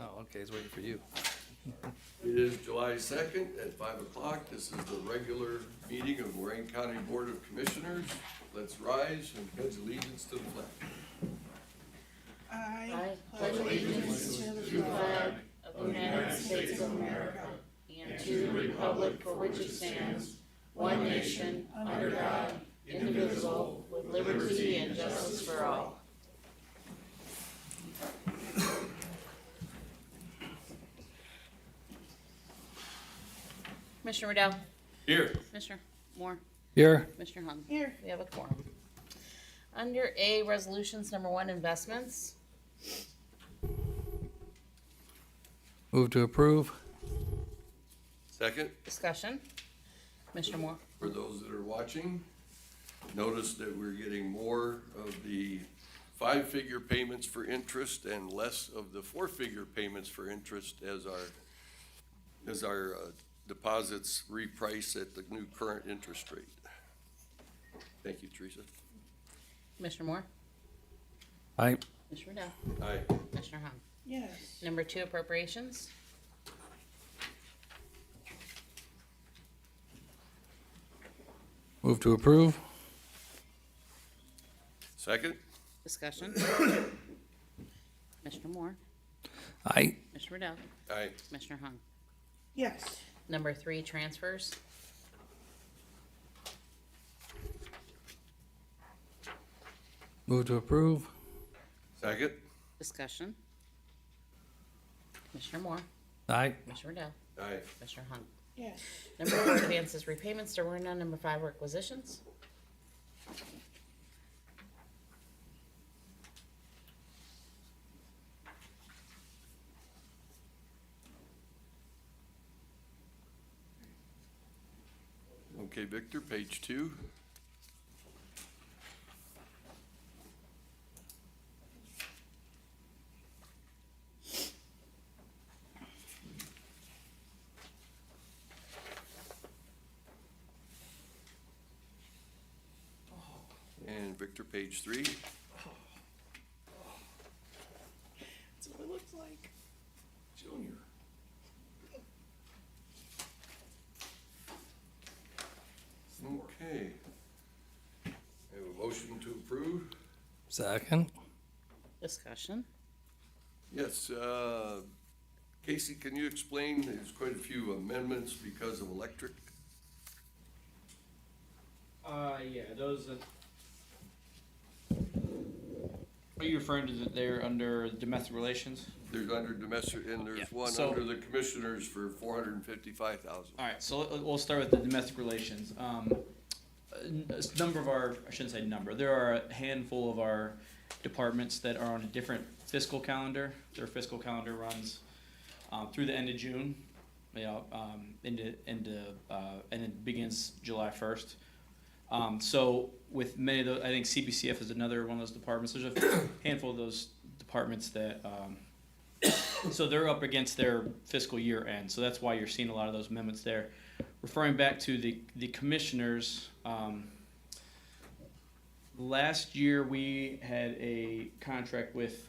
Oh, okay, he's waiting for you. It is July 2nd at 5 o'clock. This is the regular meeting of Lorain County Board of Commissioners. Let's rise and pledge allegiance to the flag. I pledge allegiance to the flag of the United States of America and to the republic for which it stands, one nation, under God, indivisible, with liberty and justice for all. Commissioner Riddell. Here. Commissioner Moore. Here. Commissioner Hung. Here. We have a quorum. Under A, resolutions, number 1, investments. Move to approve. Second, Discussion. Commissioner Moore. for those that are watching, notice that we're getting more of the 5-figure payments for interest and less of the 4-figure payments for interest as our deposits reprice at the new current interest rate. Thank you, Teresa. Commissioner Moore. Aye. Commissioner Riddell. Aye. Commissioner Hung. Yes. Number 2, appropriations. Move to approve. Second, Discussion. Commissioner Moore. Aye. Commissioner Riddell. aye. Commissioner Hung. Yes. Number 3, transfers. Move to approve. Second, Discussion. Commissioner Moore. Aye. Commissioner Riddell. aye. Commissioner Hung. Yes. Number 4, advances, repayments. There were none. Number 5, requisitions. Okay, Victor, page 2. And Victor, page 3. That's what it looks like. Junior. Okay. I have a motion to approve. Second. Discussion. Yes, Casey, can you explain, there's quite a few amendments because of electric? Yeah, those, are you referring to that they're under domestic relations? There's under domestic, and Yeah, there's one so- under the commissioners for 455,000. Alright, so we'll start with the domestic relations. A number of our, I shouldn't say number, there are a handful of our departments that are on a different fiscal calendar. Their fiscal calendar runs, through the end of June, and it begins July 1st. So with many of those, I think CBCF is another one of those departments. There's a handful of those departments that, so they're up against their fiscal year end. So that's why you're seeing a lot of those amendments there. Referring back to the commissioners, last year we had a contract with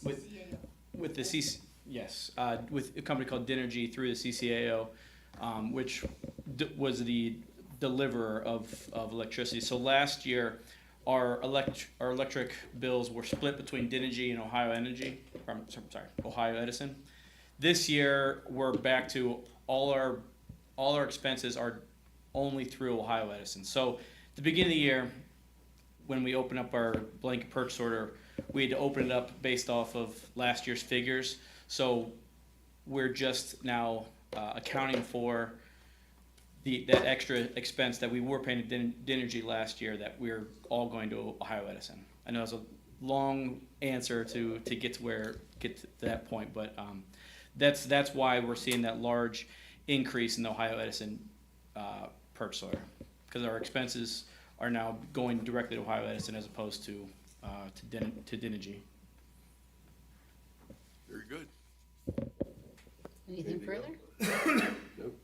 the CC, yes, with a company called Dinergy through the CCAO, which was the deliverer of electricity. So last year, our electric bills were split between Dinergy and Ohio Edison. This year, we're back to all our expenses are only through Ohio Edison. So at the beginning of the year, when we open up our blanket purchase order, we had to open it up based off of last year's figures. So we're just now accounting for that extra expense that we were paying to Dinergy last year, that we're all going to Ohio Edison. I know it's a long answer to get to that point, but that's why we're seeing that large increase in the Ohio Edison purchase order, because our expenses are now going directly to Ohio Edison as opposed to Dinergy. Very good. Anything further? Nope.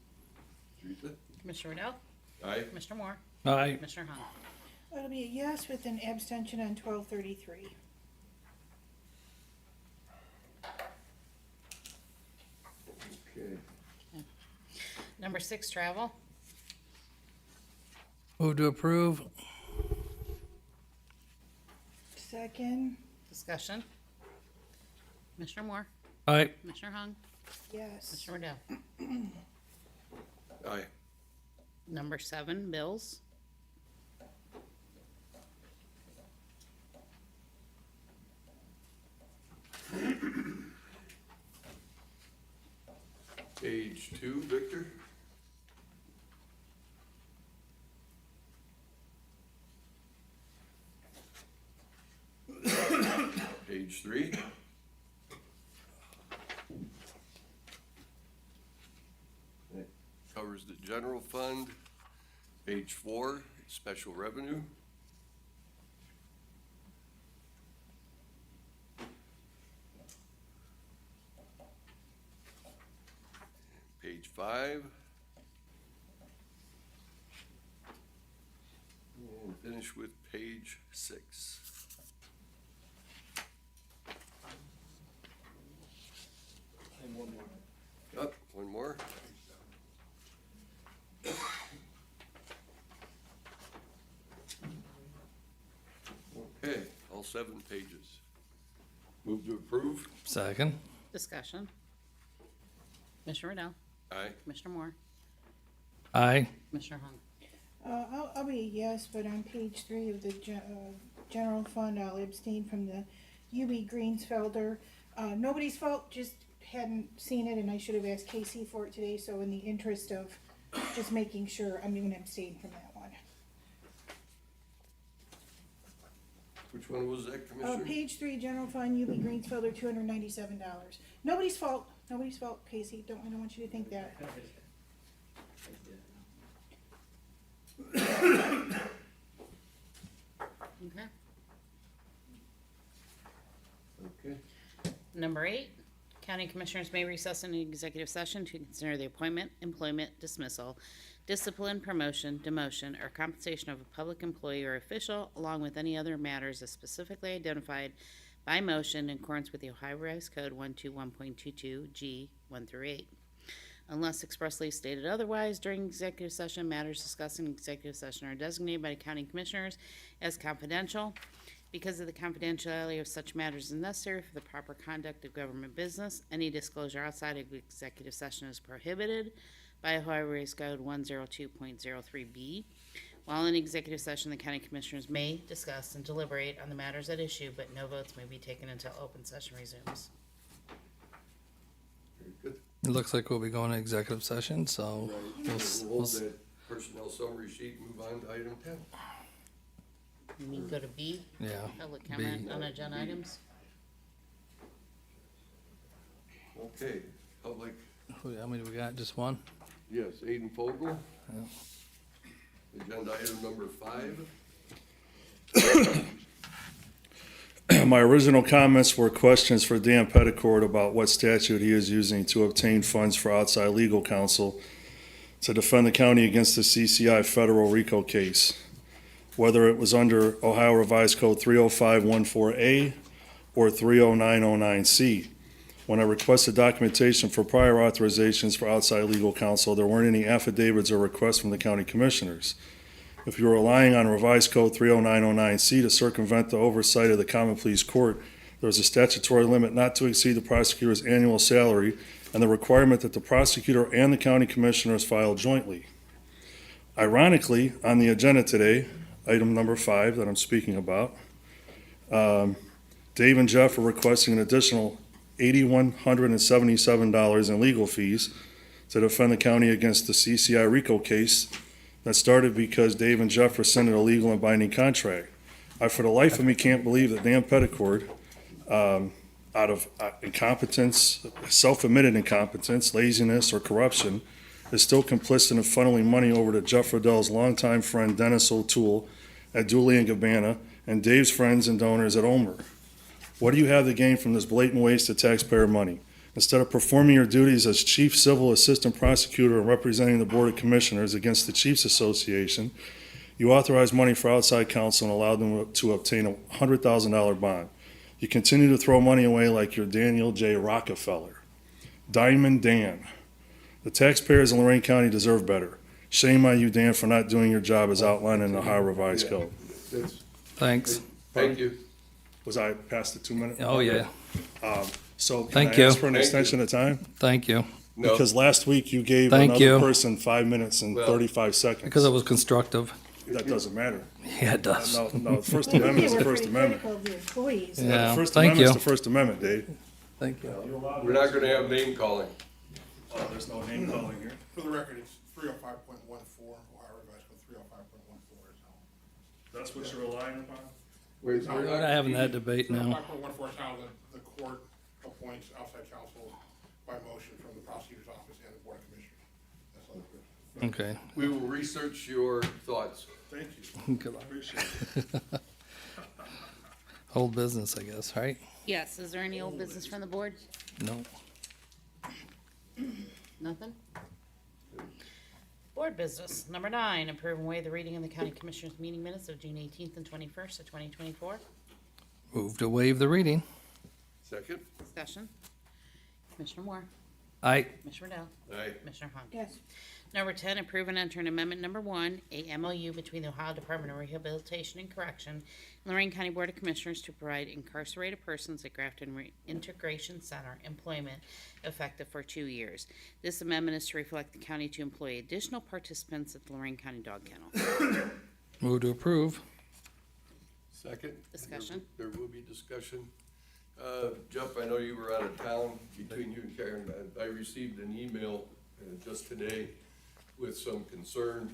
Teresa? Commissioner Riddell. Aye. Commissioner Moore. Aye. Commissioner Hung. That'll be a yes with an abstention on 1233. Number 6, travel. Move to approve. Second. Discussion. Commissioner Moore, Aye. Commissioner Hung, Yes. Commissioner Riddell. Aye. Number 7, bills. Page 2, Victor. Page 3. That covers the general fund. Page 4, special revenue. Page 5. And finish with page 6. Up, one more. Okay, all 7 pages. Move to approve? Second. Discussion. Commissioner Riddell, Aye. Commissioner Moore, Aye. Commissioner Hung. I'll be a yes, but on page 3 of the general fund, I'll abstain from the UB Greensfelder. Nobody's fault, just hadn't seen it, and I should have asked Casey for it today, so in the interest of just making sure, I'm gonna abstain from that one. Which one was that, Commissioner? Page 3, general fund, UB Greensfelder, $297. Nobody's fault, Casey, I don't want you to think that. Okay. Okay. Number 8, county commissioners may recess in an executive session to consider the appointment, employment, dismissal, discipline, promotion, demotion, or compensation of a public employee or official, along with any other matters as specifically identified by motion in accordance with the Ohio Revised Code 121.22 G 1 through 8. Unless expressly stated otherwise, during executive session, matters discussed in executive session are designated by the county commissioners as confidential. Because of the confidentiality of such matters is necessary for the proper conduct of government business, any disclosure outside of executive session is prohibited by Ohio Revised Code 102.03B. While in executive session, the county commissioners may discuss and deliberate on the matters at issue, but no votes may be taken until open session resumes. Very good. It looks like we'll be going to executive session, so We'll we'll hold that personnel summary sheet and move on to item 10. You mean go to B, yeah. public B. comment on agenda items? Okay, public, How many do we got? Just one? yes, Aiden Fogel. Agenda item number 5. My original comments were questions for Dan Petticord about what statute he is using to obtain funds for outside legal counsel to defend the county against the CCI federal RICO case, whether it was under Ohio Revised Code 30514A or 30909C. When I requested documentation for prior authorizations for outside legal counsel, there weren't any affidavits or requests from the county commissioners. If you are relying on Revised Code 30909C to circumvent the oversight of the Common Pleas Court, there is a statutory limit not to exceed the prosecutor's annual salary and the requirement that the prosecutor and the county commissioners file jointly. Ironically, on the agenda today, item number 5 that I'm speaking about, Dave and Jeff are requesting an additional $8,177 in legal fees to defend the county against the CCI RICO case that started because Dave and Jeff rescinded a legal and binding contract. I, for the life of me, can't believe that Dan Petticord, out of incompetence, self-admitted incompetence, laziness, or corruption, is still complicit in funneling money over to Jeff Riddell's longtime friend Dennis O'Toole at Dooley and Gabbana and Dave's friends and donors at Omer. What do you have to gain from this blatant waste of taxpayer money? Instead of performing your duties as Chief Civil Assistant Prosecutor and representing the Board of Commissioners against the Chiefs Association, you authorized money for outside counsel and allowed them to obtain a $100,000 bond. You continue to throw money away like you're Daniel J. Rockefeller. Diamond Dan. The taxpayers in Lorain County deserve better. Shame on you, Dan, for not doing your job as outlined in the Ohio Revised Code. That's, Thanks. thank you. Was I past the 2 minute? Oh, yeah. So can Thank I you. ask for an Thank extension of time? Thank you. No, Because last week you gave Thank another you. person 5 minutes and Well, 35 seconds. Because it was constructive. That doesn't matter. Yeah, it does. No, First Amendment is the First Amendment. Of the employees. Yeah, The First thank Amendment is you. the First Amendment, Dave. Thank you. we're not gonna have name calling. Oh, there's no name calling here. For the record, it's 305.14, Ohio Revised Code 305.14 is how. That's what you're relying upon? We're We're not having that debate now. 305.14 is how the court appoints outside counsel by motion from the prosecutor's office and the board of commissioners. That's all it is. Okay. We will research your thoughts. Thank you. Good luck. Appreciate it. Old business, I guess, right? Yes, is there any old business from the board? No. Nothing? Board business. Number 9, approve and waive the reading of the county commissioners meeting minutes of June 18th and 21st of 2024. Move to waive the reading. Second? Discussion. Commissioner Moore. Aye. Commissioner Riddle. Aye. Commissioner Hung. Yes. Number 10, approve and enter an amendment number 1, a MOU between the Ohio Department of Rehabilitation and Correction and Lorain County Board of Commissioners to provide incarcerated persons at Grafton Integration Center employment effective for 2 years. This amendment is to reflect the county to employ additional participants at the Lorain County Dog Kennel. Move to approve. Second? Discussion. There will be discussion. Jeff, I know you were out of town between you and Karen. I received an email just today with some concern.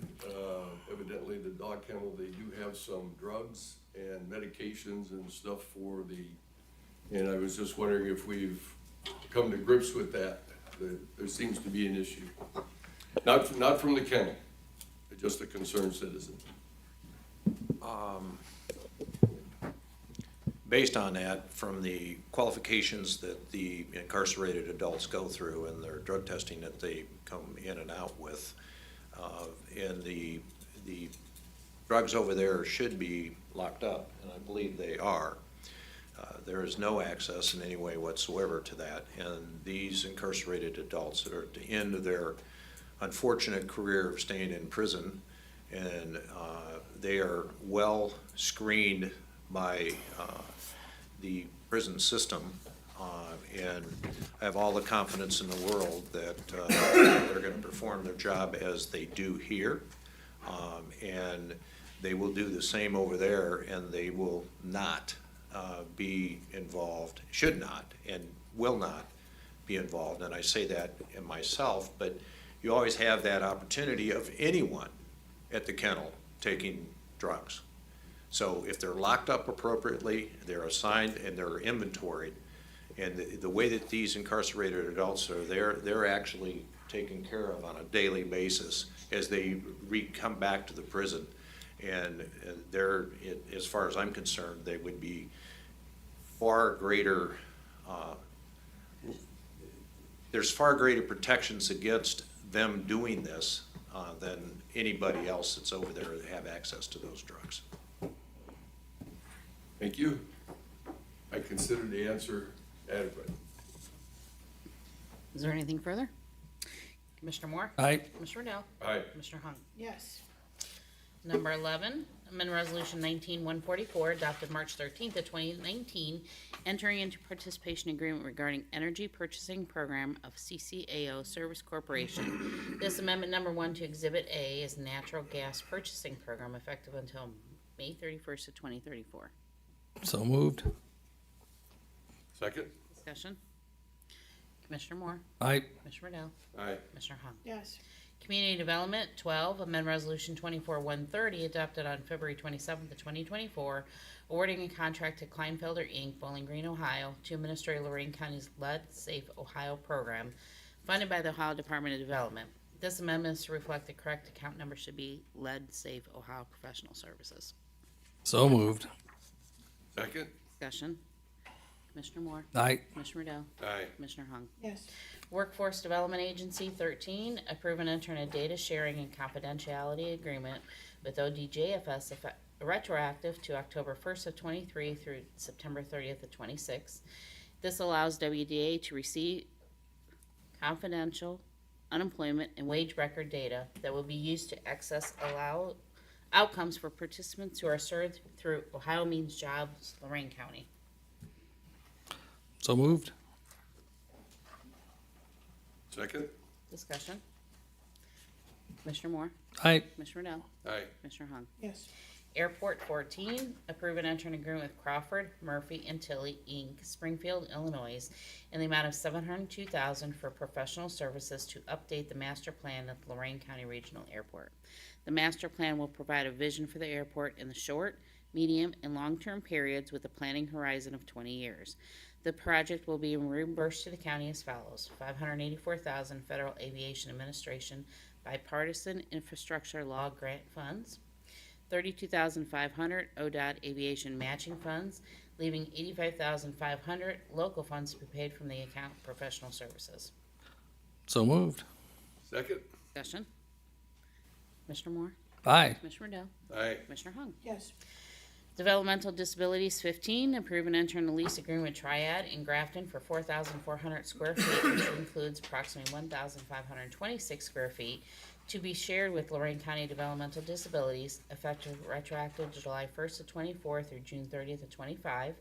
Evidently, the dog kennel, they do have some drugs and medications and stuff for and I was just wondering if we've come to grips with that. There seems to be an issue. Not from the kennel, just a concerned citizen. Based on that, from the qualifications that the incarcerated adults go through and their drug testing that they come in and out with, and the drugs over there should be locked up, and I believe they are. There is no access in any way whatsoever to that, and these incarcerated adults that are at the end of their unfortunate career of staying in prison, and they are well screened by the prison system, and I have all the confidence in the world that they're going to perform their job as they do here, and they will do the same over there, and they will not be involved, should not, and will not be involved. And I say that in myself, but you always have that opportunity of anyone at the kennel taking drugs. So if they're locked up appropriately, they're assigned and they're inventoried, and the way that these incarcerated adults are, they're actually taken care of on a daily basis as they come back to the prison. And as far as I'm concerned, they would be far greater, there's far greater protections against them doing this than anybody else that's over there that have access to those drugs. Thank you. I consider the answer adequate. Is there anything further? Commissioner Moore? Aye. Commissioner Riddle? Aye. Commissioner Hung? Yes. Number 11, amendment resolution 19-144 adopted March 13th of 2019, entering into participation agreement regarding energy purchasing program of CCAO Service Corporation. This amendment number 1 to Exhibit A is natural gas purchasing program effective until May 31st of 2034. So moved. Second? Discussion. Commissioner Moore? Aye. Commissioner Riddle? Aye. Commissioner Hung? Yes. Community Development, 12, amend Resolution 24-130, adopted on February 27th of 2024, awarding a contract to Kleinfelder, Inc., Bowling Green, Ohio, to administer Lorain County's Lead Safe Ohio program, funded by the Ohio Department of Development. This amendment is to reflect the correct account number should be Lead Safe Ohio Professional Services. So moved. Second? Discussion. Commissioner Moore? Aye. Commissioner Riddle? Aye. Commissioner Hung? Yes. Workforce Development Agency, 13, approve and enter in a data sharing and confidentiality agreement with ODJFS retroactive to October 1st of 23 through September 30th of 26. This allows WDA to receive confidential unemployment, and wage record data that will be used to access outcomes for participants who are served through Ohio Means Jobs, Lorain County. So moved. Second? Discussion. Commissioner Moore, Aye. Commissioner Rodello, Aye. Commissioner Hung. Yes. Airport 14, approve and enter an agreement with Crawford, Murphy, and Tilly, Inc., Springfield, Illinois, in the amount of $702,000 for professional services to update the master plan at the Lorain County Regional Airport. The master plan will provide a vision for the airport in the short, medium, and long-term periods with a planning horizon of 20 years. The project will be reimbursed to the county as follows: $584,000 Federal Aviation Administration Bipartisan Infrastructure Law Grant Funds, $32,500 ODOT Aviation Matching Funds, leaving $85,500 local funds to be paid from the account professional services. So moved. Second? Discussion. Commissioner Moore, Aye. Commissioner Rodello, Aye. Commissioner Hung. Yes. Developmental Disabilities 15, approve and enter in a lease agreement with Triad in Grafton for 4,400 square feet, which includes approximately 1,526 square feet, to be shared with Lorain County Developmental Disabilities, effective retroactive to July 1st of 24 through June 30th of 25.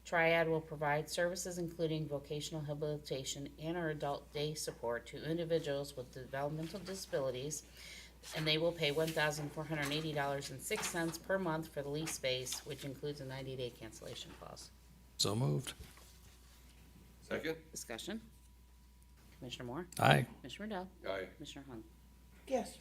Triad will provide services including vocational habilitation and or adult day support to individuals with developmental disabilities, and they will pay $1,480.06 per month for the lease space, which includes a 90-day cancellation clause. So moved. Second? Discussion. Commissioner Moore, Aye. Commissioner Rodello, Aye. Commissioner Hung. Yes.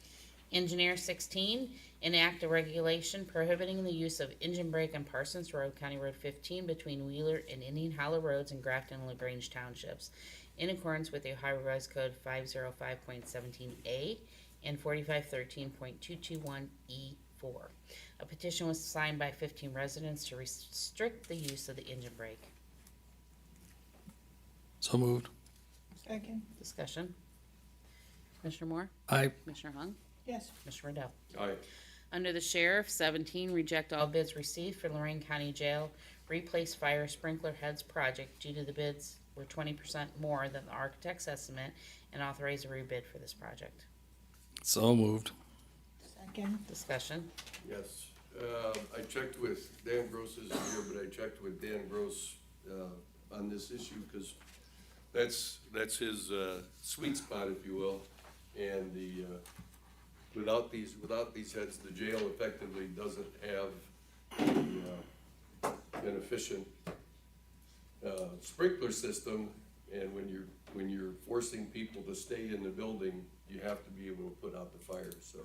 Engineer 16, enact a regulation prohibiting the use of engine brake on Parsons Road, County Road 15, between Wheeler and Indian Hollow Roads in Grafton and LaGrange Townships, in accordance with the Ohio Revised Code 505.17A and 4513.221E4. A petition was signed by 15 residents to restrict the use of the engine brake. So moved. Second. Discussion. Commissioner Moore, Aye. Commissioner Hung, Yes. Commissioner Rodello. Aye. Under the Sheriff, 17, reject all bids received for Lorain County Jail replace fire sprinkler heads project due to the bids were 20% more than the architect's estimate, and authorize a rebid for this project. So moved. Second. Discussion. Yes. I checked with, Dan Gross isn't here, but I checked with Dan Gross on this issue, because that's his sweet spot, if you will. And without these heads, the jail effectively doesn't have an efficient sprinkler system. And when you're forcing people to stay in the building, you have to be able to put out the fire. So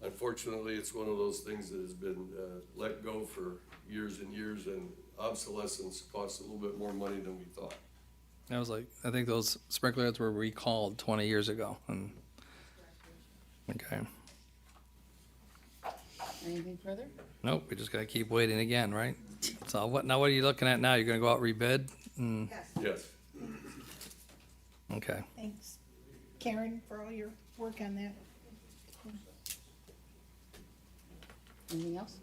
unfortunately, it's one of those things that has been let go for years and years, and obsolescence costs a little bit more money than we thought. I was like, I think those sprinkler heads were recalled 20 years ago. And okay. Anything further? Nope, we just gotta keep waiting again, right? So what are you looking at now? You're gonna go out rebid? Yes. Okay. Thanks, Karen, for all your work on that. Anything else?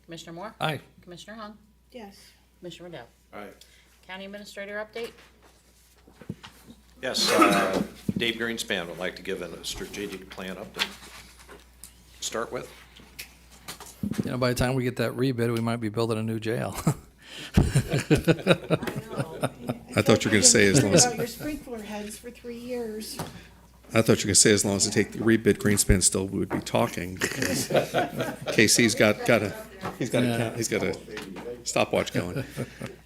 Commissioner Moore, Aye. Commissioner Hung, Yes. Commissioner Rodello. Aye. County Administrator update. Yes, Dave Greenspan would like to give a strategic plan update. Start with. You know, by the time we get that rebid, we might be building a new jail. I thought you were gonna say as long as- About your sprinkler heads for 3 years. I thought you were going to say as long as they take the rebid, Greenspan still would be talking, because KC's got a stopwatch going.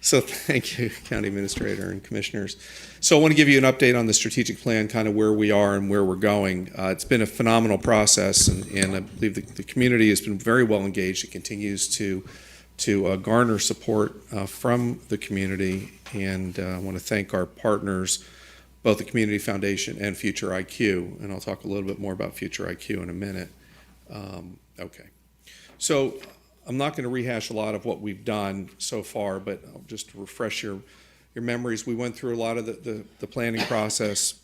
So thank you, County Administrator and Commissioners. So I want to give you an update on the strategic plan, kind of where we are and where we're going. It's been a phenomenal process, and I believe the community has been very well engaged. It continues to garner support from the community, and I want to thank our partners, both the Community Foundation and Future IQ, and I'll talk a little bit more about Future IQ in a minute. Okay. So I'm not going to rehash a lot of what we've done so far, but I'll just refresh your memories. We went through a lot of the planning process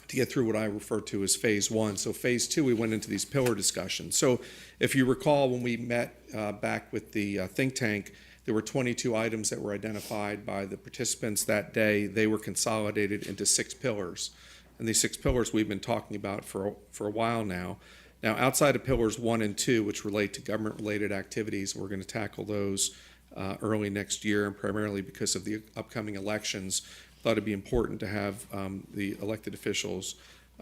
to get through what I refer to as phase one. So phase two, we went into these pillar discussions. So if you recall, when we met back with the think tank, there were 22 items that were identified by the participants that day. They were consolidated into 6 pillars. And these 6 pillars we've been talking about for a while now. Now, outside of pillars 1 and 2, which relate to government-related activities, we're going to tackle those early next year, and primarily because of the upcoming elections. Thought it'd be important to have the elected officials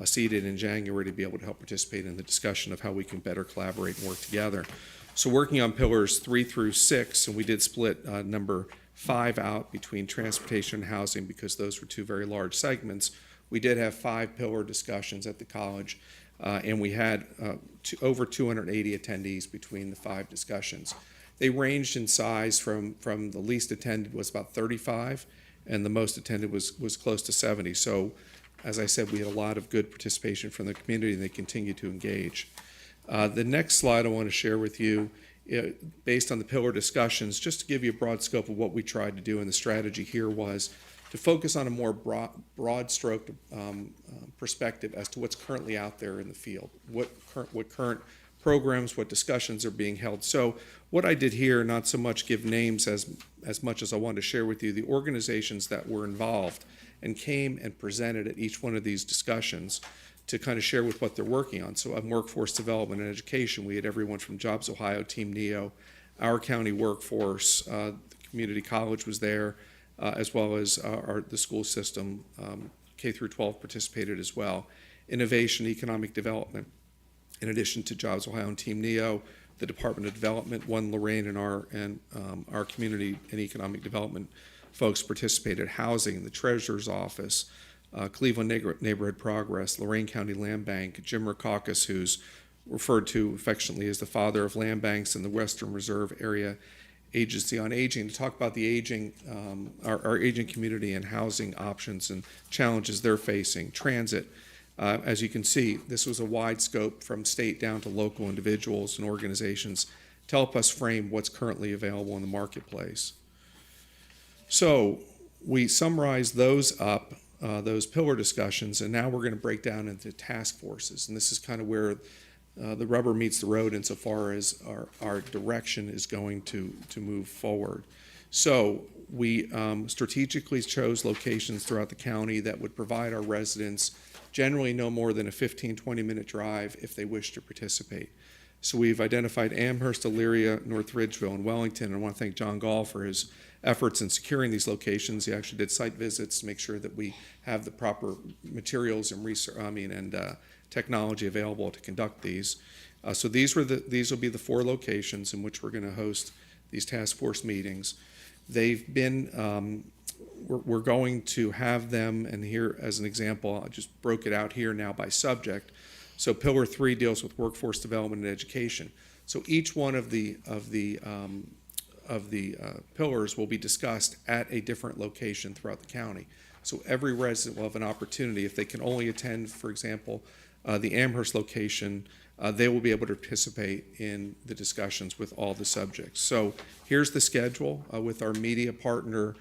seated in January to be able to help participate in the discussion of how we can better collaborate and work together. So working on pillars 3 through 6, and we did split number 5 out between transportation and housing because those were 2 very large segments. We did have 5 pillar discussions at the college, and we had over 280 attendees between the 5 discussions. They ranged in size from the least attended was about 35, and the most attended was close to 70. So, as I said, we had a lot of good participation from the community, and they continue to engage. The next slide I want to share with you, based on the pillar discussions, just to give you a broad scope of what we tried to do, and the strategy here was to focus on a more broad stroke perspective as to what's currently out there in the field, what current programs, what discussions are being held. So what I did here, not so much give names as much as I wanted to share with you the organizations that were involved and came and presented at each one of these discussions to kind of share with what they're working on. So on workforce development and education, we had everyone from Jobs Ohio, Team NEO, our county workforce, the community college was there, as well as the school system, K through 12 participated as well. Innovation, economic development, in addition to Jobs Ohio and Team NEO, the Department of Development, Lorain, and our community and economic development folks participated. Housing, the Treasurer's Office, Cleveland Neighborhood Progress, Lorain County Land Bank, Jim Rackauckus, who's referred to affectionately as the father of land banks in the Western Reserve Area Agency on Aging, to talk about the aging, our aging community and housing options and challenges they're facing. Transit, as you can see, this was a wide scope from state down to local individuals and organizations to help us frame what's currently available in the marketplace. So we summarized those up, those pillar discussions, and now we're going to break down into task forces. And this is kind of where the rubber meets the road insofar as our direction is going to move forward. So we strategically chose locations throughout the county that would provide our residents generally no more than a 15-20 minute drive if they wish to participate. So we've identified Amherst, Elyria, North Ridgeville, and Wellington, and I want to thank John Gall for his efforts in securing these locations. He actually did site visits to make sure that we have the proper materials and technology available to conduct these. So these will be the 4 locations in which we're going to host these task force meetings. They've been, we're going to have them, and here as an example, I just broke it out here now by subject. So Pillar 3 deals with workforce development and education. So each one of the pillars will be discussed at a different location throughout the county. So every resident will have an opportunity. If they can only attend, for example, the Amherst location, they will be able to participate in the discussions with all the subjects. So here's the schedule with our media partner,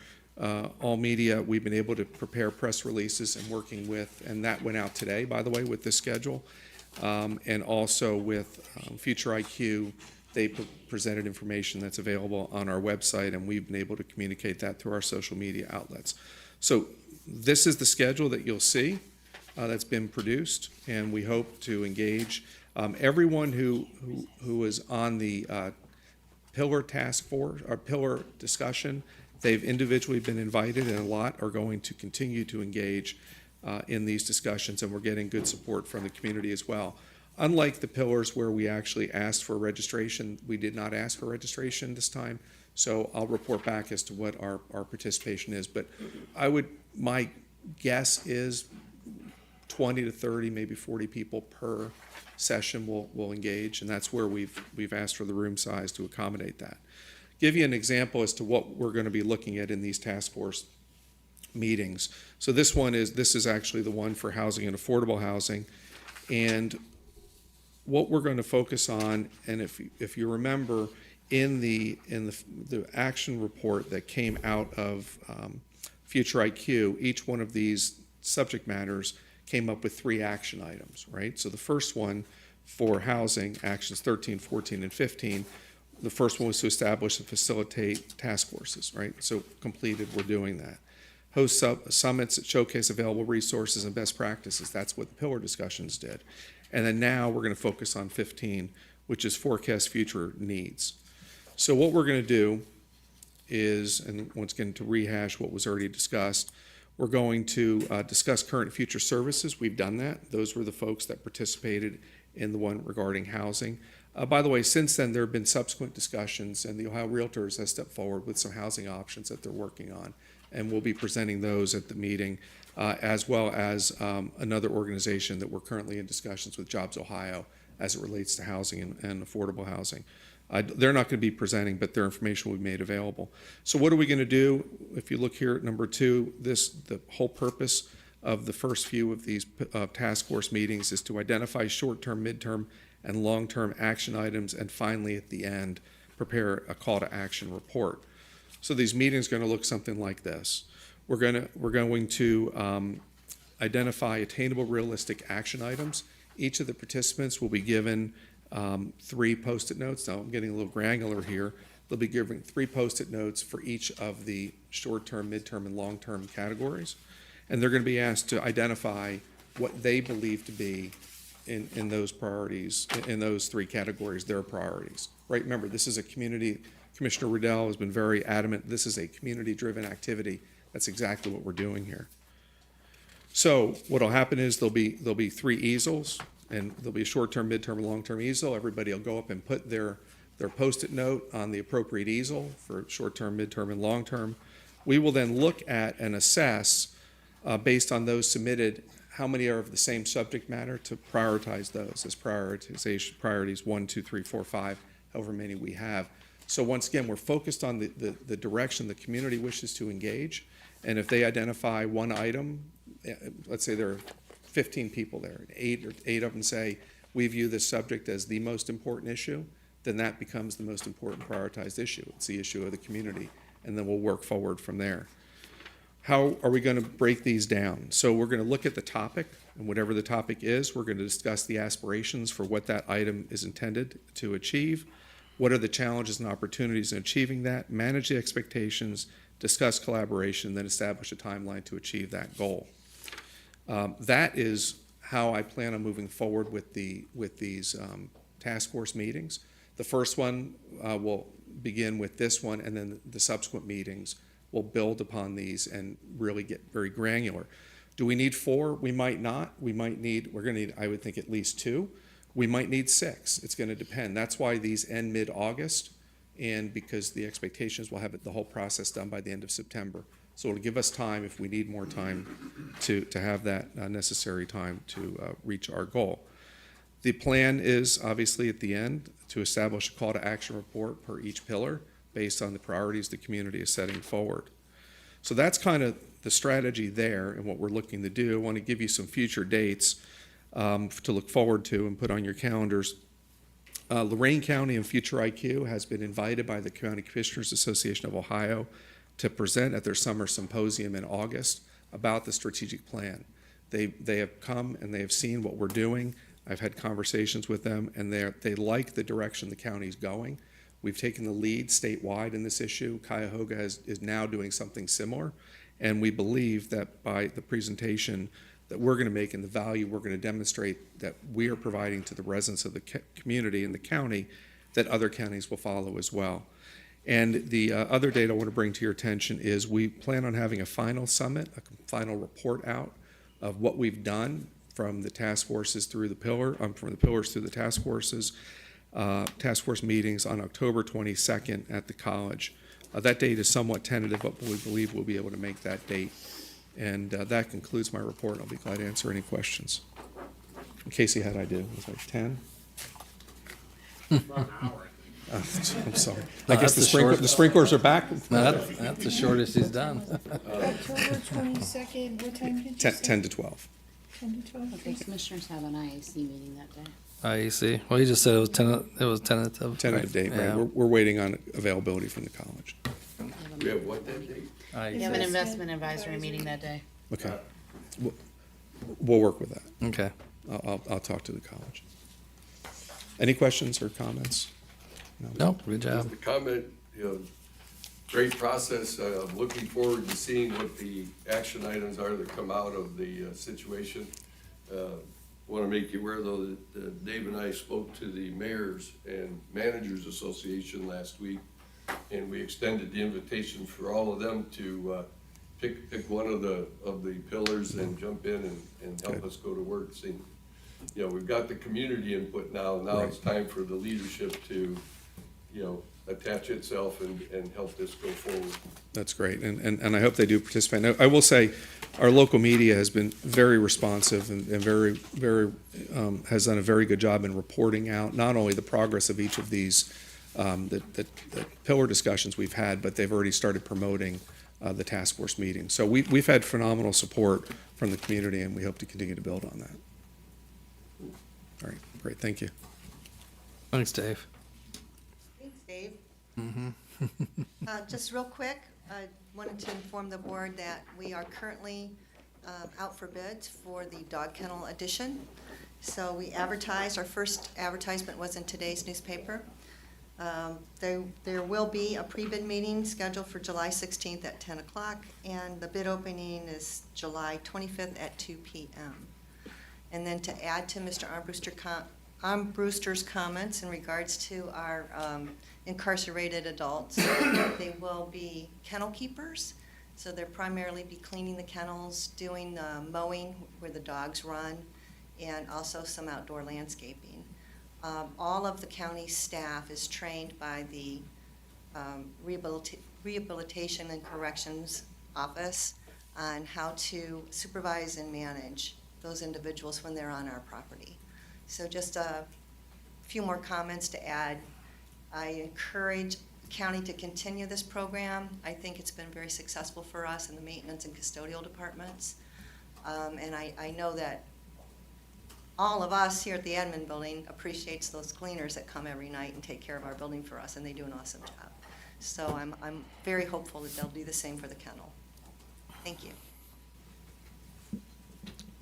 All Media. We've been able to prepare press releases and working with, and that went out today, by the way, with this schedule, and also with Future IQ. They presented information that's available on our website, and we've been able to communicate that through our social media outlets. So this is the schedule that you'll see that's been produced, and we hope to engage everyone who is on the pillar task force or pillar discussion. They've individually been invited, and a lot are going to continue to engage in these discussions, and we're getting good support from the community as well. Unlike the pillars where we actually asked for registration, we did not ask for registration this time, so I'll report back as to what our participation is. But my guess is 20 to 30, maybe 40 people per session will engage, and that's where we've asked for the room size to accommodate that. Give you an example as to what we're going to be looking at in these task force meetings. So this is actually the one for housing and affordable housing, and what we're going to focus on, and if you remember in the action report that came out of Future IQ, each one of these subject matters came up with 3 action items, right? So the first one for housing, actions 13, 14, and 15, the first one was to establish and facilitate task forces, right? So completed, we're doing that. host summits that showcase available resources and best practices. That's what the pillar discussions did. And then now we're going to focus on 15, which is forecast future needs. So what we're going to do is, and once again to rehash what was already discussed, we're going to discuss current and future services. We've done that. Those were the folks that participated in the one regarding housing. By the way, since then, there have been subsequent discussions, and the Ohio Realtors has stepped forward with some housing options that they're working on, and we'll be presenting those at the meeting, as well as another organization that we're currently in discussions with, Jobs Ohio, as it relates to housing and affordable housing. They're not going to be presenting, but their information will be made available. So what are we going to do? If you look here at number 2, the whole purpose of the first few of these task force meetings is to identify short-term, midterm, and long-term action items, and finally, at the end, prepare a call to action report. So these meetings are going to look something like this. We're going to identify attainable, realistic action items. Each of the participants will be given 3 Post-it notes. Now, I'm getting a little granular here. They'll be given 3 Post-it notes for each of the short-term, midterm, and long-term categories. And they're going to be asked to identify what they believe to be in those priorities, in those 3 categories, their priorities. Right, remember, this is a community, Commissioner Riddell has been very adamant, this is a community-driven activity. That's exactly what we're doing here. So what'll happen is there'll be 3 easels, and there'll be a short-term, midterm, and long-term easel. Everybody will go up and put their Post-it note on the appropriate easel for short-term, midterm, and long-term. We will then look at and assess, based on those submitted, how many are of the same subject matter, to prioritize those as prioritization priorities 1, 2, 3, 4, 5, however many we have. So once again, we're focused on the direction the community wishes to engage. And if they identify one item, let's say there are 15 people there, and eight of them say, we view this subject as the most important issue, then that becomes the most important prioritized issue. It's the issue of the community, and then we'll work forward from there. How are we going to break these down? So we're going to look at the topic, and whatever the topic is, we're going to discuss the aspirations for what that item is intended to achieve. What are the challenges and opportunities in achieving that? Manage the expectations, discuss collaboration, then establish a timeline to achieve that goal. That is how I plan on moving forward with these task force meetings. The first one will begin with this one, and then the subsequent meetings will build upon these and really get very granular. Do we need 4? We might not. We're going to need, I would think, at least 2. We might need 6. It's going to depend. That's why these end mid-August, and because the expectations will have the whole process done by the end of September. So it'll give us time, if we need more time, to have that necessary time to reach our goal. The plan is, obviously, at the end, to establish a call to action report per each pillar based on the priorities the community is setting forward. So that's kind of the strategy there and what we're looking to do. I want to give you some future dates to look forward to and put on your calendars. Lorain County and Future IQ has been invited by the County Commissioners Association of Ohio to present at their summer symposium in August about the strategic plan. They have come and they have seen what we're doing. I've had conversations with them, and they like the direction the county's going. We've taken the lead statewide in this issue. Cuyahoga is now doing something similar, and we believe that by the presentation that we're going to make and the value we're going to demonstrate that we are providing to the residents of the community and the county, that other counties will follow as well. And the other date I want to bring to your attention is we plan on having a final summit, a final report out of what we've done from the task forces through the pillar, from the pillars through the task forces, task force meetings on October 22nd at the college. That date is somewhat tentative, but we believe we'll be able to make that date. And that concludes my report. I'll be glad to answer any questions. Casey, how'd I do? It was like 10? I'm sorry. I guess the sprinklers are back. That's the shortest he's done. October 22nd, what time did you say? 10 to 12. 10 to 12? Okay, commissioners have an IAC meeting that day. IEC. Well, he just said it was tentative. Tentative date, right? Yeah. We're waiting on availability from the college. We have what that date? We have an investment advisory meeting that day. Okay. We'll work with that. Okay. I'll talk to the college. Any questions or comments? No, good job. The comment, great process. I'm looking forward to seeing what the action items are that come out of the situation. Want to make you aware, though, that Dave and I spoke to the Mayors and Managers Association last week, and we extended the invitation for all of them to pick one of the pillars and jump in and help us go to work. See, you know, we've got the community input now. Now it's time for the leadership to, you know, attach itself and help this go forward. That's great, and I hope they do participate. Now, I will say, our local media has been very responsive and very, has done a very good job in reporting out not only the progress of each of these, the pillar discussions we've had, but they've already started promoting the task force meeting. So we've had phenomenal support from the community, and we hope to continue to build on that. All right, great, thank you. Thanks, Dave. Thanks, Dave. Just real quick, I wanted to inform the board that we are currently out for bids for the dog kennel addition. So we advertised, our first advertisement was in today's newspaper. There will be a pre-bid meeting scheduled for July 16th at 10 o'clock, and the bid opening is July 25th at 2 p.m. And then to add to Mr. Armbruster's comments in regards to our incarcerated adults, they will be kennel keepers. So they'll primarily be cleaning the kennels, doing the mowing where the dogs run, and also some outdoor landscaping. All of the county staff is trained by the Rehabilitation and Corrections Office on how to supervise and manage those individuals when they're on our property. So just a few more comments to add. I encourage the county to continue this program. I think it's been very successful for us in the maintenance and custodial departments. And I know that all of us here at the admin building appreciates those cleaners that come every night and take care of our building for us, and they do an awesome job. So I'm very hopeful that they'll do the same for the kennel. Thank you.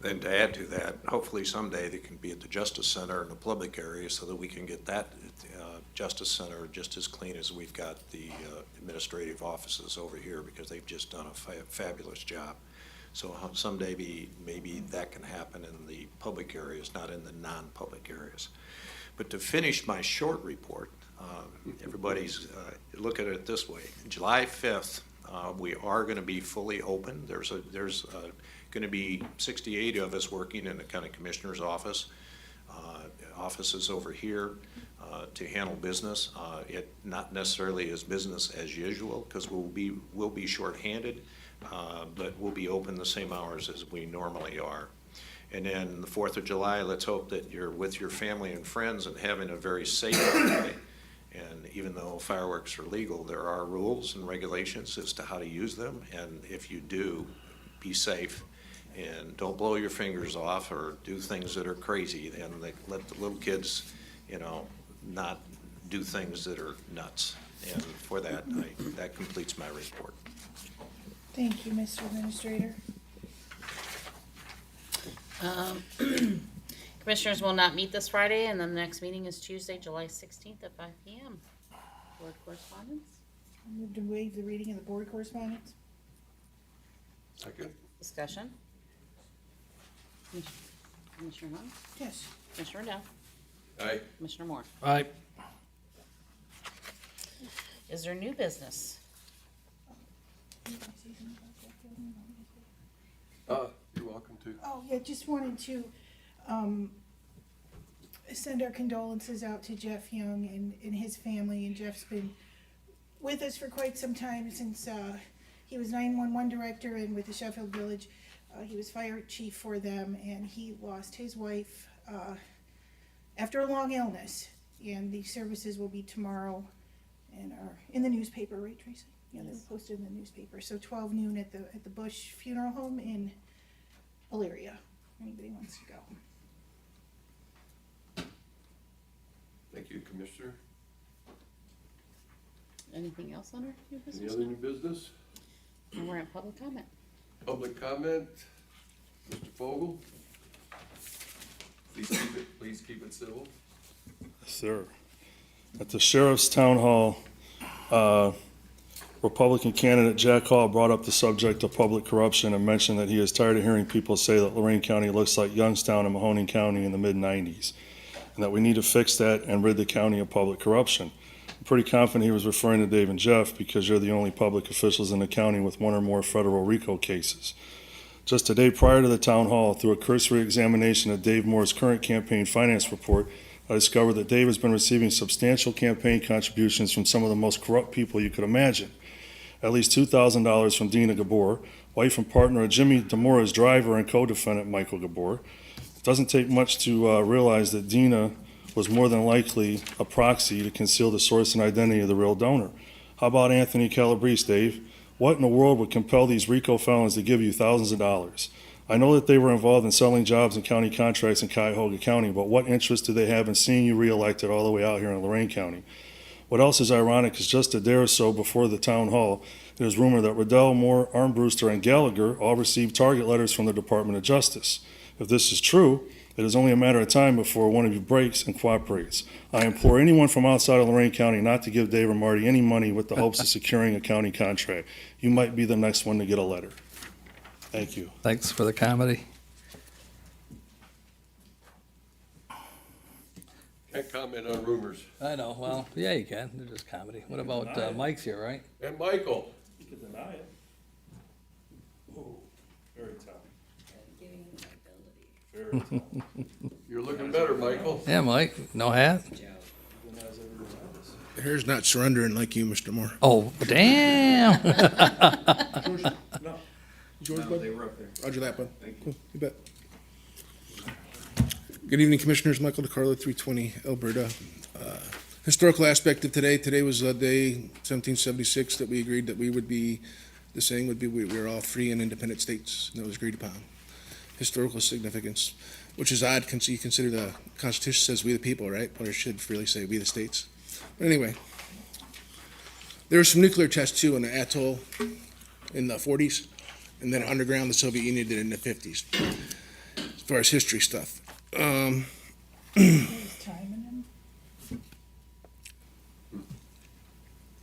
Then to add to that, hopefully someday they can be at the Justice Center in the public area so that we can get that Justice Center just as clean as we've got the administrative offices over here, because they've just done a fabulous job. So someday maybe that can happen in the public areas, not in the non-public areas. But to finish my short report, everybody's look at it this way. July 5th, we are going to be fully open. There's going to be 68 of us working in the county commissioner's office. Offices over here to handle business. It not necessarily as business as usual, because we'll be shorthanded, but we'll be open the same hours as we normally are. And then the 4th of July, let's hope that you're with your family and friends and having a very safe day. And even though fireworks are legal, there are rules and regulations as to how to use them. And if you do, be safe and don't blow your fingers off or do things that are crazy. And let the little kids, not do things that are nuts. And for that, that completes my report. Thank you, Mr. Administrator. Commissioners will not meet this Friday, and then the next meeting is Tuesday, July 16th at 5 p.m. Board correspondence? I move to waive the reading of the board correspondence. Second? Discussion? Commissioner Hunt? Yes. Commissioner Dow? Aye. Commissioner Moore? Aye. Is there new business? You're welcome to. Oh, yeah, just wanted to send our condolences out to Jeff Young and his family. And Jeff's been with us for quite some time since he was 911 director, and with the Sheffield Village, he was fire chief for them, and he lost his wife after a long illness. And the services will be tomorrow and are in the newspaper, right, Tracy? Yeah, they were posted in the newspaper. So 12 noon at the Bush Funeral Home in Elyria. Anybody wants to go? Thank you, Commissioner. Anything else on our new Any business? other new business? And we're at public comment. Public comment? Mr. Fogel? Please keep it civil. Sir, at the Sheriff's Town Hall, Republican candidate Jack Hall brought up the subject of public corruption and mentioned that he is tired of hearing people say that Lorain County looks like Youngstown and Mahoning County in the mid-90s, and that we need to fix that and rid the county of public corruption. I'm pretty confident he was referring to Dave and Jeff because you're the only public officials in the county with one or more federal RICO cases. Just a day prior to the town hall, through a cursory examination of Dave Moore's current campaign finance report, I discovered that Dave has been receiving substantial campaign contributions from some of the most corrupt people you could imagine. At least $2,000 from Dina Gabor, wife and partner of Jimmy DeMora's driver and co-defendant Michael Gabor. It doesn't take much to realize that Dina was more than likely a proxy to conceal the source and identity of the real donor. How about Anthony Calabrese, Dave? What in the world would compel these RICO felons to give you thousands of dollars? I know that they were involved in selling jobs and county contracts in Cuyahoga County, but what interest do they have in seeing you reelected all the way out here in Lorain County? What else is ironic is just a day or so before the town hall, it is rumored that Riddell, Moore, Armbruster, and Gallagher all received target letters from the Department of Justice. If this is true, it is only a matter of time before one of you breaks and cooperates. I implore anyone from outside of Lorain County not to give Dave or Marty any money with the hopes of securing a county contract. You might be the next one to get a letter. Thank you. Thanks for the comedy. Can't comment on rumors. I know, well, yeah, you can, they're just comedy. What about, Mike's here, right? And Michael, You can deny it. Oh, very tough. Very tough. you're looking better, Michael. Yeah, Mike, no hat? Hair's not surrendering like you, Mr. Moore. Oh, damn. George, bud? Roger that, bud. Cool, you bet. Good evening, Commissioners. Michael DeCarlo, 320 Alberta. Historical aspect of today. Today was day 1776 that we agreed that we would be, the saying would be, we are all free and independent states. And that was agreed upon. Historical significance, which is odd, you consider the Constitution says we the people, right? But it should really say we the states. But anyway, there was some nuclear tests too in the atoll in the 40s, and then underground the Soviet Union did it in the 50s, as far as history stuff. There's time in them.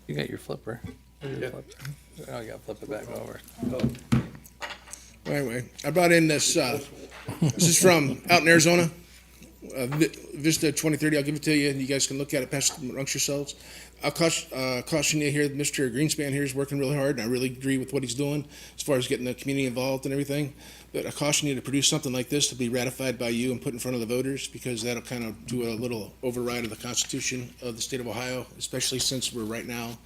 You got your flipper. Where's your Yeah. flipper? Oh, you gotta flip it back over. Anyway, I brought in this, this is from out in Arizona, Vista 2030. I'll give it to you, and you guys can look at it, pass it amongst yourselves. I'll caution you here, Mr. Greenspan here is working really hard, and I really agree with what he's doing as far as getting the community involved and everything. But I caution you to produce something like this to be ratified by you and put in front of the voters, because that'll kind of do a little override of the Constitution of the state of Ohio, especially since we're right now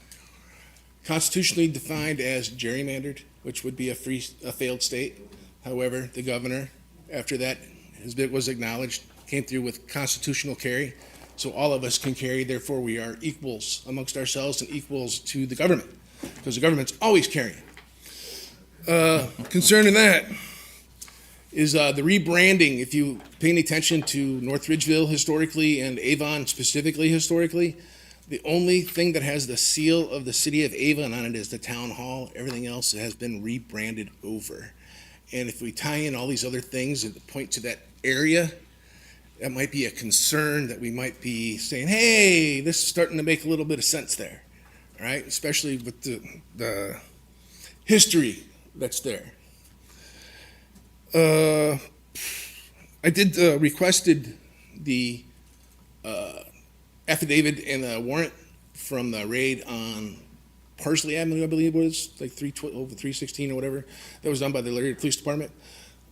constitutionally defined as gerrymandered, which would be a failed state. However, the governor, after that his bid was acknowledged, came through with constitutional carry. So all of us can carry, therefore we are equals amongst ourselves and equals to the government, because the government's always carrying. Concerning that is the rebranding. If you pay any attention to North Ridgeville historically and Avon specifically historically, the only thing that has the seal of the city of Avon on it is the town hall. Everything else has been rebranded over. And if we tie in all these other things and point to that area, that might be a concern that we might be saying, hey, this is starting to make a little bit of sense there, all right? Especially with the history that's there. I did requested the affidavit and a warrant from the raid on Parsley Avenue, I believe it was, like 316 or whatever. That was done by the Laredo Police Department.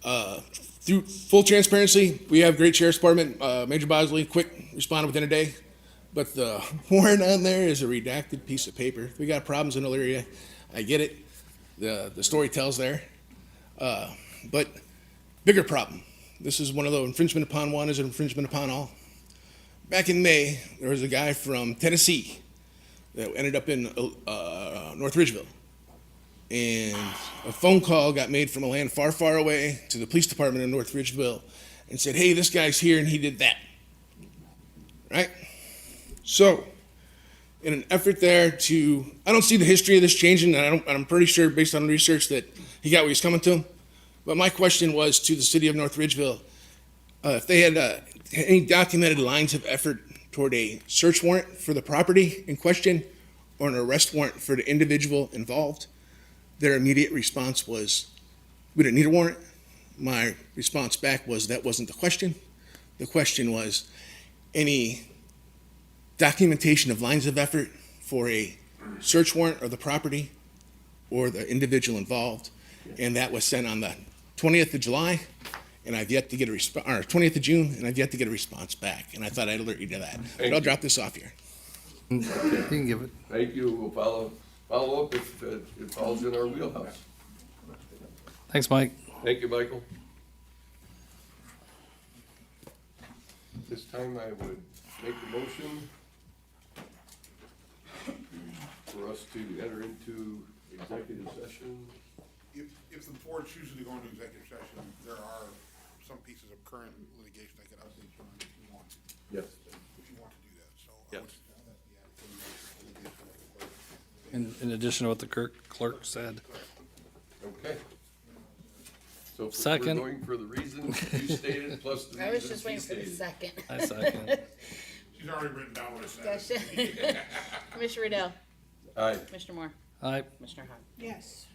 Through full transparency, we have great sheriff's department. Major Bosley, quick, responded within a day. But the warrant on there is a redacted piece of paper. We got problems in the area. I get it. The story tells there. But bigger problem. This is one of the infringement upon one is an infringement upon all. Back in May, there was a guy from Tennessee that ended up in North Ridgeville. And a phone call got made from a land far, far away to the police department in North Ridgeville and said, hey, this guy's here and he did that. Right? So, in an effort there to, I don't see the history of this changing, and I'm pretty sure based on research that he got what he's coming to. But my question was to the city of North Ridgeville, if they had any documented lines of effort toward a search warrant for the property in question, or an arrest warrant for the individual involved, their immediate response was, we didn't need a warrant. My response back was, that wasn't the question. The question was, any documentation of lines of effort for a search warrant of the property or the individual involved, and that was sent on the 20th of July, and I've yet to get a response, or 20th of June, and I've yet to get a response back, and I thought I'd alert you to that. But I'll drop this off here. You can give it. Thank you. We'll follow up if it falls in our wheelhouse. Thanks, Mike. Thank you, Michael. This time I would make a motion for us to enter into executive session. If the board chooses to go into executive session, there are some pieces of current litigation I could update you on if you want to. Yes. If you want to do that, so. Yes. In addition to what the clerk said. Okay. So if we're Second. going for the reasons you stated plus the I was reasons just he waiting for the stated. second. I second. She's already written down what it says. Discussion. Commissioner Riddell. Aye. Commissioner Moore. Aye. Commissioner Hahn. Yes.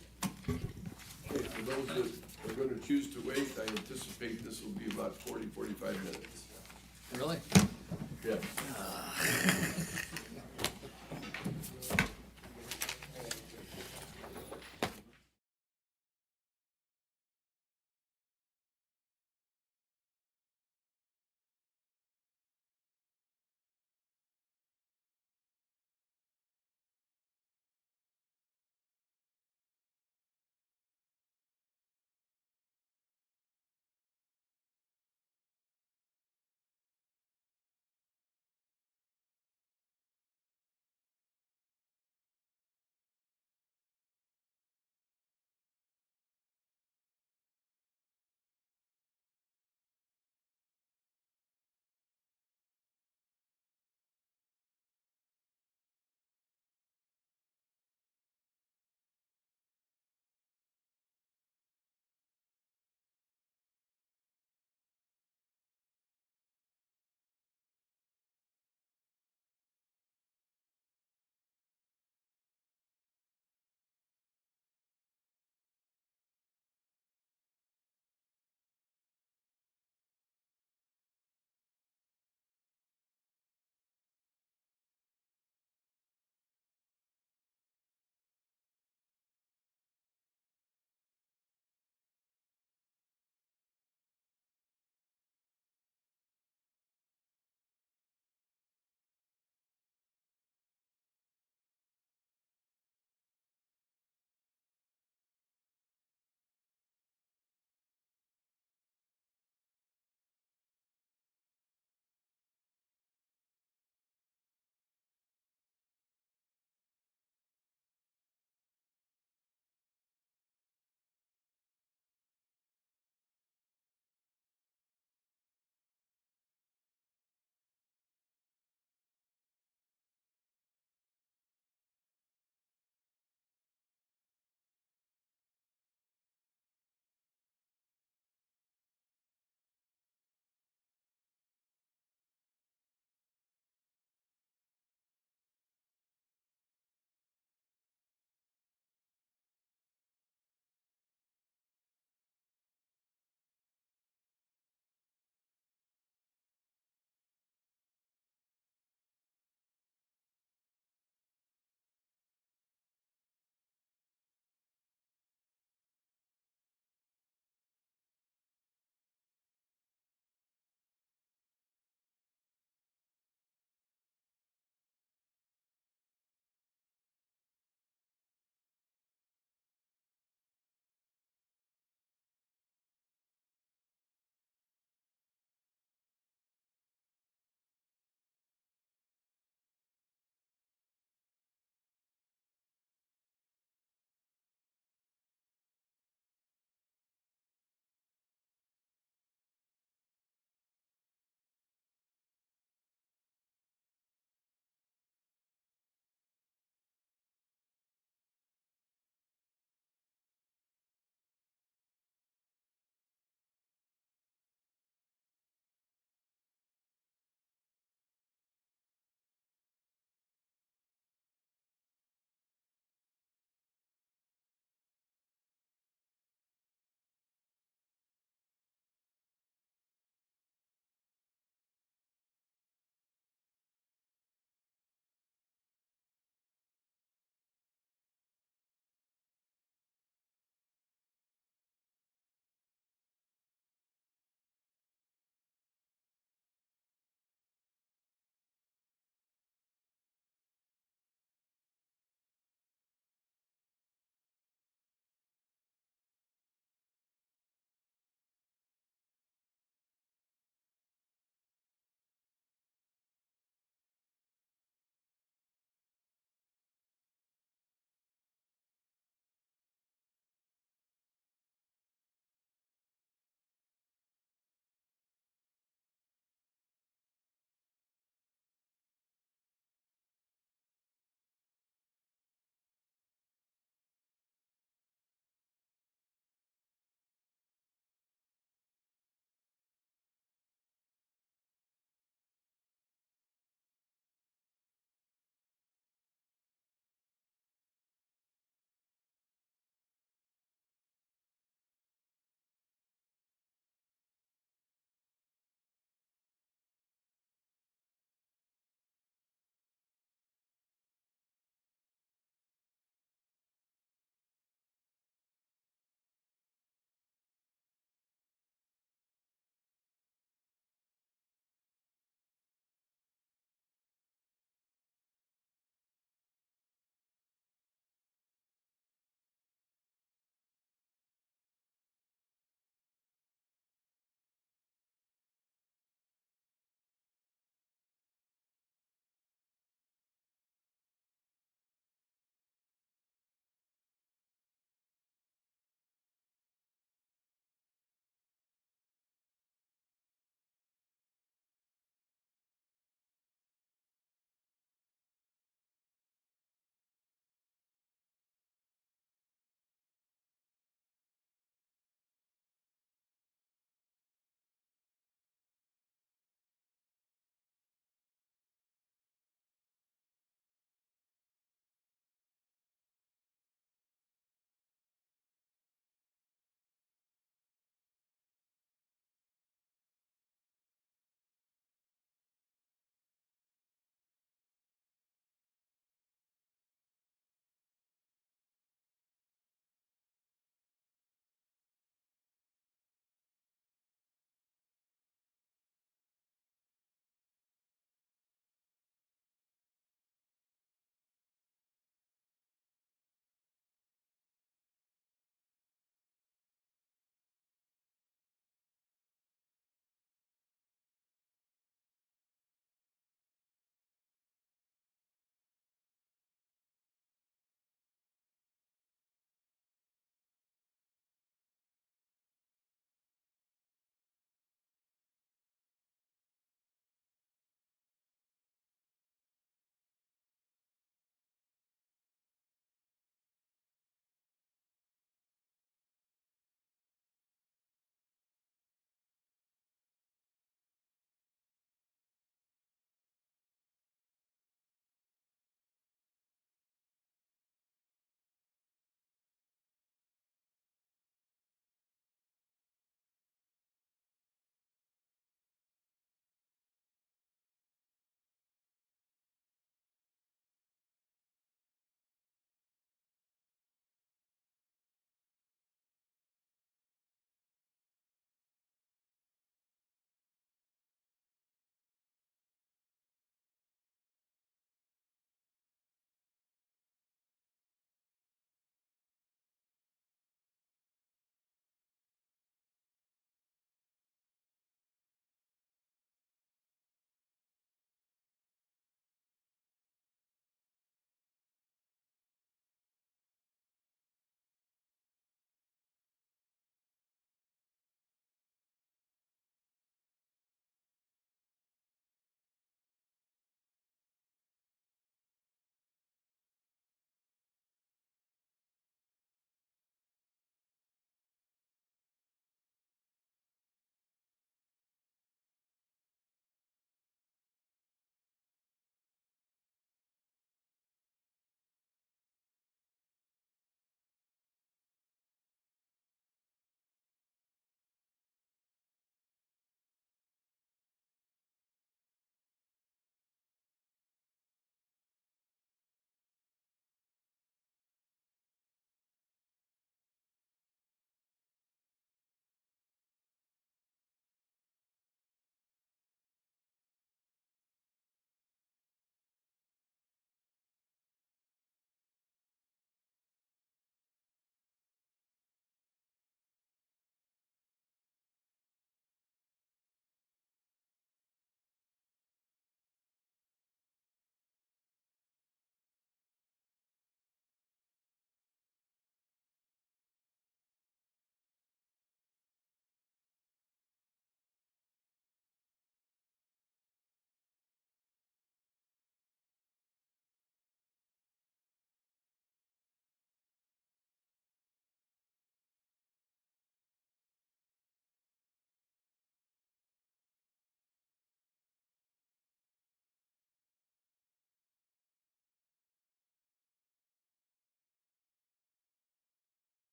Okay, for those that are gonna choose to wait, I anticipate this will be about 45 minutes. Really? Yeah.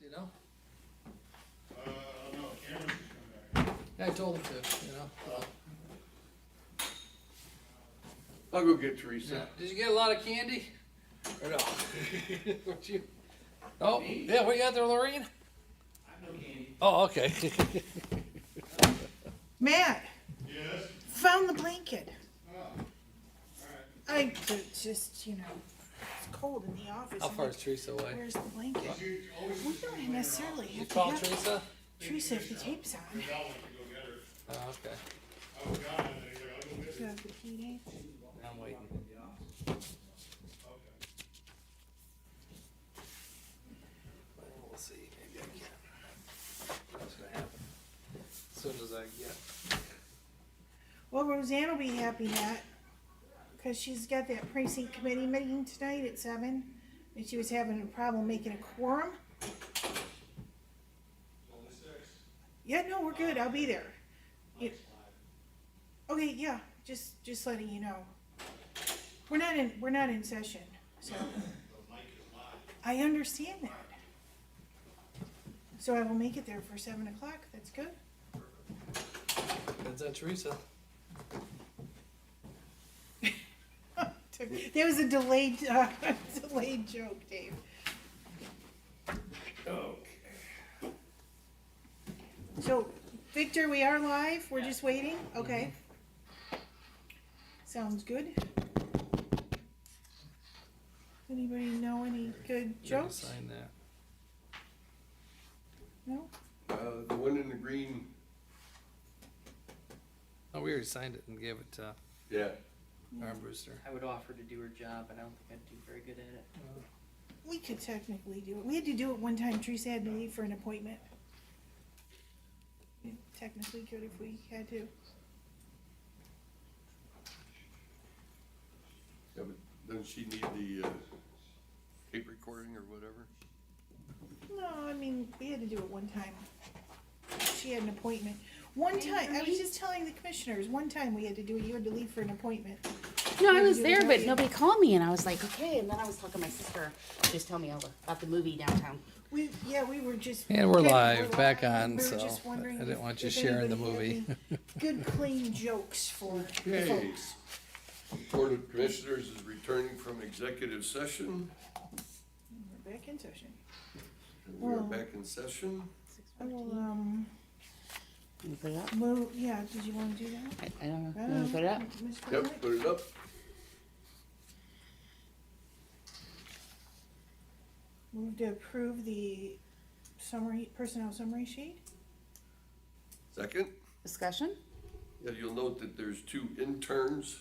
you know? No, Cameron's just come back. Yeah, I told him to, you know? I'll go get Teresa. Yeah. Did you get a lot of candy? Or no? What you? Oh, yeah, what you got there, Lorain? I have no candy. Oh, okay. Matt, Yes? found the blanket. Oh, all right. Just, you know, it's cold in the office. How I'm far like, is Teresa away? where's the blanket? You always We don't necessarily You have to call have Teresa? Teresa if the tape's on. I'll let you go get her. Oh, okay. I was gone, and then he's like, I'll go get her. You have the key, Dave? I'm waiting. Okay. We'll see, maybe I can. What's gonna happen? As soon as I get. Well, Roseanne will be happy that, because she's got that precinct committee meeting tonight at 7, and she was having a problem making a quorum. Yeah, no, we're good. I'll be there. Okay, yeah, just letting you know. We're not in session, so. I understand that. So I will make it there for 7 o'clock. That's good. Depends on Teresa. There was a delayed joke, Dave. Okay. So, Victor, we are live. We're just waiting. Okay. Sounds good. Anybody know any good Gotta jokes? Sign that. No? The one in the green, Oh, we already signed it and gave it to yeah. Armbruster. I would offer to do her job, but I don't think I'd do very good at it. We could technically do it. We had to do it one time. Teresa had to leave for an appointment. We technically could if we had to. Yeah, but doesn't she need the, tape recording or whatever? No, I mean, we had to do it one time. She had an appointment. One time, I was just telling the commissioners, one time we had to do it, you had to leave for an appointment. No, I What was did you do there, without but you? nobody called me, and I was like, okay. And then I was talking to my sister. She was telling me all about the movie downtown. We were just. And we're good, live, back live. on, We were so just wondering I didn't if- want you if sharing the anybody had movie. any Good, clean jokes for the Okay. folks. Board of Commissioners is returning from executive session. We're back in session. We are Well- back in session. I will, Can you put it up? move, yeah, did you wanna do that? I don't know. You want to put it up? Ms. President? Yep, put it up. Move to approve the summary, personnel summary sheet? Second. Discussion? Yeah, you'll note that there's 2 interns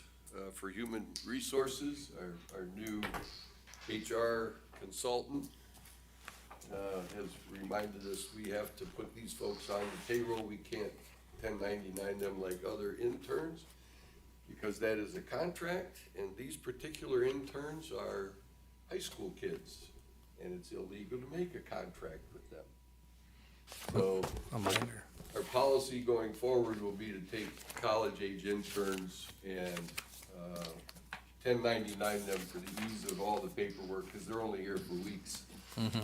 for human resources. Our new HR consultant has reminded us we have to put these folks on the payroll. We can't 1099 them like other interns because that is a contract, and these particular interns are high school kids, and it's illegal to make a contract with them. So A minor. our policy going forward will be to take college-age interns and 1099 them for the ease of all the paperwork, because they're only here for weeks.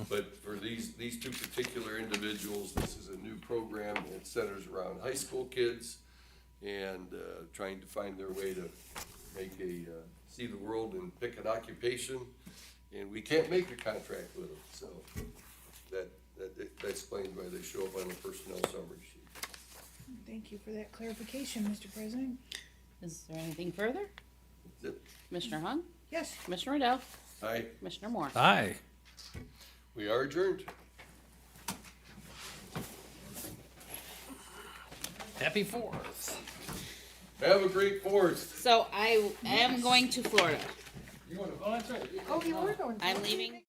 But for these 2 particular individuals, this is a new program. It centers around high school kids and trying to find their way to make see the world and pick an occupation. And we can't make a contract with them, so that explains why they show up on the personnel summary sheet. Thank you for that clarification, Mr. President. Is there anything further? That's it. Commissioner Hung? Yes. Commissioner Riddell? Aye, Commissioner Moore? Aye. we are adjourned. Happy 4th. Have a great 4th. So I am going to Florida. You want to, oh, that's right. Oh, you were going. I'm leaving